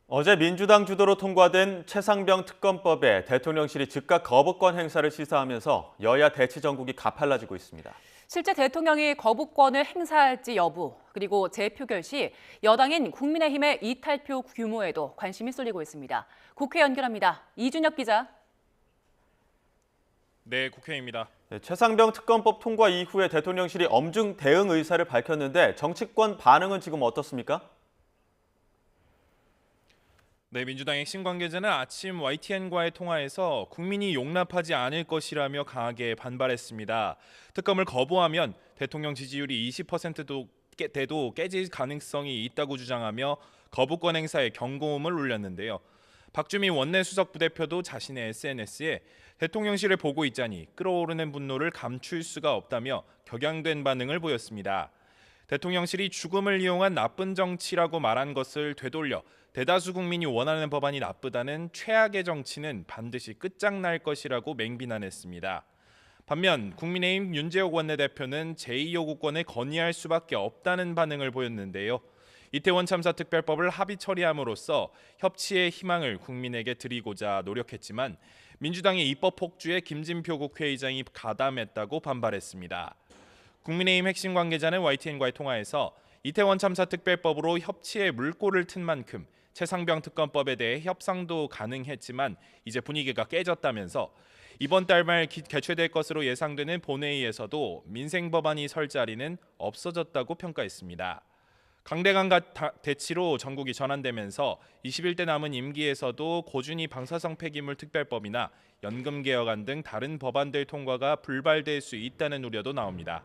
어제 민주당 주도로 통과된 최상병 특검법에 대통령실이 즉각 거부권 행사를 시사하면서 여야 대치 전국이 가팔라지고 있습니다. 실제 대통령이 거부권을 행사할지 여부, 그리고 재표결 시 여당인 국민의힘의 이탈표 규모에도 관심이 쏠리고 있습니다. 국회 연결합니다. 이준혁 기자. 네, 국회입니다. 최상병 특검법 통과 이후에 대통령실이 엄중 대응 의사를 밝혔는데 정치권 반응은 지금 어떻습니까? 네, 민주당 핵심 관계자는 아침 YTN과의 통화에서 국민이 용납하지 않을 것이라며 강하게 반발했습니다. 특검을 거부하면 대통령 지지율이 20%도 돼도 깨질 가능성이 있다고 주장하며 거부권 행사에 경고음을 울렸는데요. 박주민 원내 수석 부대표도 자신의 SNS에 대통령실을 보고 있자니 끓어오르는 분노를 감출 수가 없다며 격양된 반응을 보였습니다. 대통령실이 죽음을 이용한 나쁜 정치라고 말한 것을 되돌려 대다수 국민이 원하는 법안이 나쁘다는 최악의 정치는 반드시 끝장날 것이라고 맹비난했습니다. 반면 국민의힘 윤재욱 원내대표는 제2요구권을 건의할 수밖에 없다는 반응을 보였는데요. 이태원 참사 특별법을 합의 처리함으로써 협치의 희망을 국민에게 드리고자 노력했지만 민주당의 입법 폭주에 김진표 국회의장이 가담했다고 반발했습니다. 국민의힘 핵심 관계자는 YTN과의 통화에서 이태원 참사 특별법으로 협치에 물꼬를 튼 만큼 최상병 특검법에 대해 협상도 가능했지만 이제 분위기가 깨졌다면서 이번 달 말 개최될 것으로 예상되는 본회의에서도 민생 법안이 설 자리는 없어졌다고 평가했습니다. 강대강 대치로 전국이 전환되면서 21대 남은 임기에서도 고준위 방사성 폐기물 특별법이나 연금 개혁안 등 다른 법안들 통과가 불발될 수 있다는 우려도 나옵니다.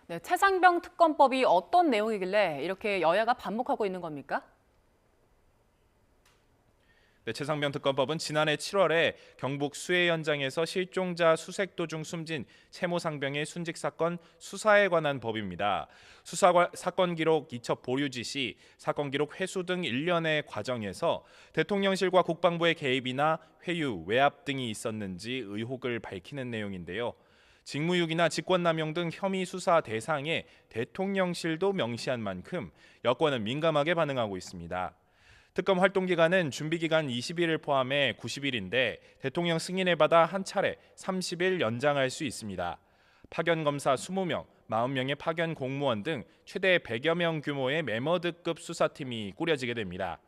네, 최상병 특검법이 어떤 내용이길래 이렇게 여야가 반목하고 있는 겁니까? 네, 최상병 특검법은 지난해 7월에 경북 수해 현장에서 실종자 수색 도중 숨진 채모 상병의 순직 사건 수사에 관한 법입니다. 사건 기록 이첩 보류 지시, 사건 기록 회수 등 일련의 과정에서 대통령실과 국방부의 개입이나 회유, 외압 등이 있었는지 의혹을 밝히는 내용인데요. 직무유기나 직권남용 등 혐의 수사 대상에 대통령실도 명시한 만큼 여권은 민감하게 반응하고 있습니다. 특검 활동 기간은 준비 기간 20일을 포함해 90일인데 대통령 승인을 받아 한 차례 30일 연장할 수 있습니다. 파견 검사 20명, 40명의 파견 공무원 등 최대 100여 명 규모의 메머드급 수사팀이 꾸려지게 됩니다.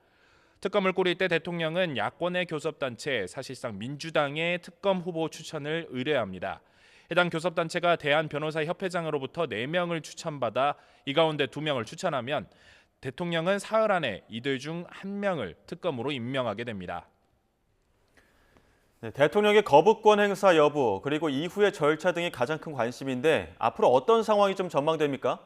특검을 꾸릴 때 대통령은 야권의 교섭단체, 사실상 민주당의 특검 후보 추천을 의뢰합니다. 해당 교섭단체가 대한변호사협회장으로부터 4명을 추천받아 이 가운데 2명을 추천하면 대통령은 사흘 안에 이들 중 1명을 특검으로 임명하게 됩니다. 네, 대통령의 거부권 행사 여부 그리고 이후의 절차 등이 가장 큰 관심인데 앞으로 어떤 상황이 좀 전망됩니까?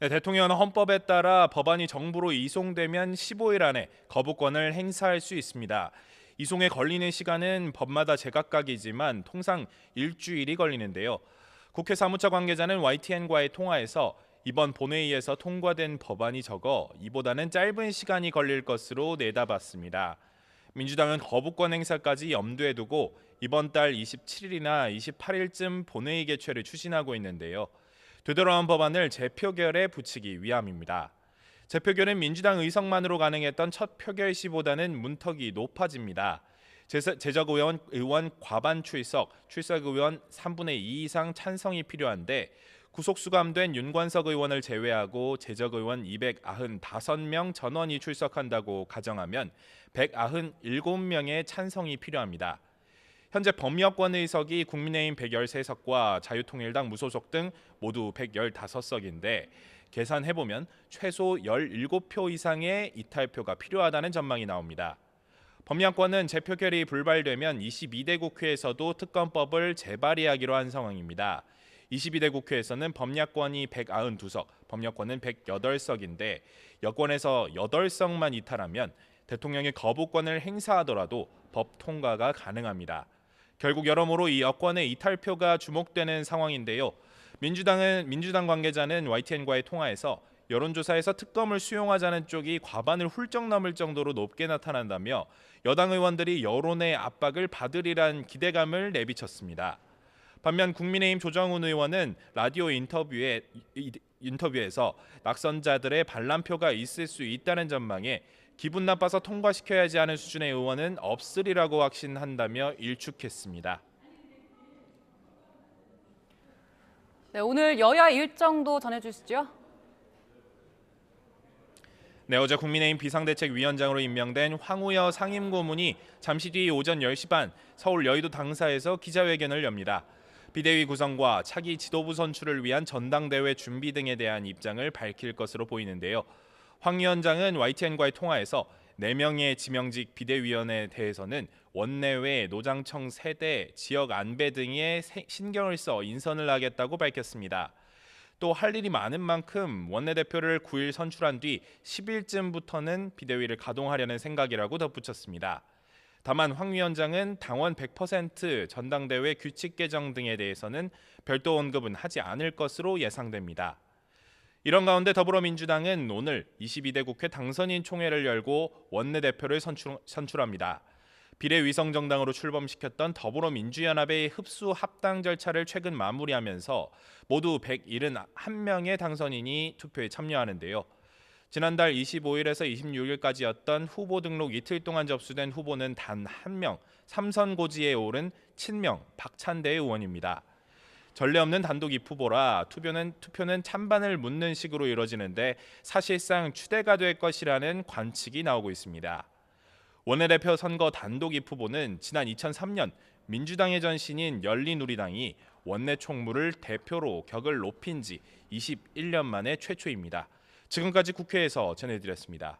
네, 대통령은 헌법에 따라 법안이 정부로 이송되면 15일 안에 거부권을 행사할 수 있습니다. 이송에 걸리는 시간은 법마다 제각각이지만 통상 일주일이 걸리는데요. 국회 사무처 관계자는 YTN과의 통화에서 이번 본회의에서 통과된 법안이 적어 이보다는 짧은 시간이 걸릴 것으로 내다봤습니다. 민주당은 거부권 행사까지 염두에 두고 이번 달 27일이나 28일쯤 본회의 개최를 추진하고 있는데요. 되돌아온 법안을 재표결에 붙이기 위함입니다. 재표결은 민주당 의석만으로 가능했던 첫 표결 시보다는 문턱이 높아집니다. 재적의원 과반 출석 의원 3분의 2 이상 찬성이 필요한데 구속 수감된 윤관석 의원을 제외하고 재적의원 295명 전원이 출석한다고 가정하면 197명의 찬성이 필요합니다. 현재 범여권 의석이 국민의힘 113석과 자유통일당 무소속 등 모두 115석인데 계산해보면 최소 17표 이상의 이탈표가 필요하다는 전망이 나옵니다. 범야권은 재표결이 불발되면 22대 국회에서도 특검법을 재발의하기로 한 상황입니다. 22대 국회에서는 범야권이 192석, 범여권은 108석인데 여권에서 8석만 이탈하면 대통령의 거부권을 행사하더라도 법 통과가 가능합니다. 결국 여러모로 이 여권의 이탈표가 주목되는 상황인데요. 민주당 관계자는 YTN과의 통화에서 여론조사에서 특검을 수용하자는 쪽이 과반을 훌쩍 넘을 정도로 높게 나타난다며 여당 의원들이 여론의 압박을 받으리란 기대감을 내비쳤습니다. 반면 국민의힘 조정훈 의원은 라디오 인터뷰에 인터뷰에서 낙선자들의 반란표가 있을 수 있다는 전망에 기분 나빠서 통과시켜야 하지 않은 수준의 의원은 없으리라고 확신한다며 일축했습니다. 네, 오늘 여야 일정도 전해주시죠. 네, 어제 국민의힘 비상대책위원장으로 임명된 황우여 상임고문이 잠시 뒤 오전 10시 반 서울 여의도 당사에서 기자회견을 엽니다. 비대위 구성과 차기 지도부 선출을 위한 전당대회 준비 등에 대한 입장을 밝힐 것으로 보이는데요. 황 위원장은 YTN과의 통화에서 4명의 지명직 비대위원에 대해서는 원내외, 노장청 세대, 지역 안배 등에 신경을 써 인선을 하겠다고 밝혔습니다. 또 할 일이 많은 만큼 원내대표를 9일 선출한 뒤 10일쯤부터는 비대위를 가동하려는 생각이라고 덧붙였습니다. 다만 황 위원장은 당원 100% 전당대회 규칙 개정 등에 대해서는 별도 언급은 하지 않을 것으로 예상됩니다. 이런 가운데 더불어민주당은 오늘 22대 국회 당선인 총회를 열고 원내대표를 선출합니다. 비례위성정당으로 출범시켰던 더불어민주연합의 흡수 합당 절차를 최근 마무리하면서 모두 171명의 당선인이 투표에 참여하는데요. 지난달 25일에서 26일까지였던 후보 등록 이틀 동안 접수된 후보는 단 1명, 3선 고지에 오른 친명 박찬대 의원입니다. 전례 없는 단독 입후보라 투표는 찬반을 묻는 식으로 이뤄지는데 사실상 추대가 될 것이라는 관측이 나오고 있습니다. 원내대표 선거 단독 입후보는 지난 2003년 민주당의 전신인 열린우리당이 원내 총무를 대표로 격을 높인 지 21년 만에 최초입니다. 지금까지 국회에서 전해드렸습니다.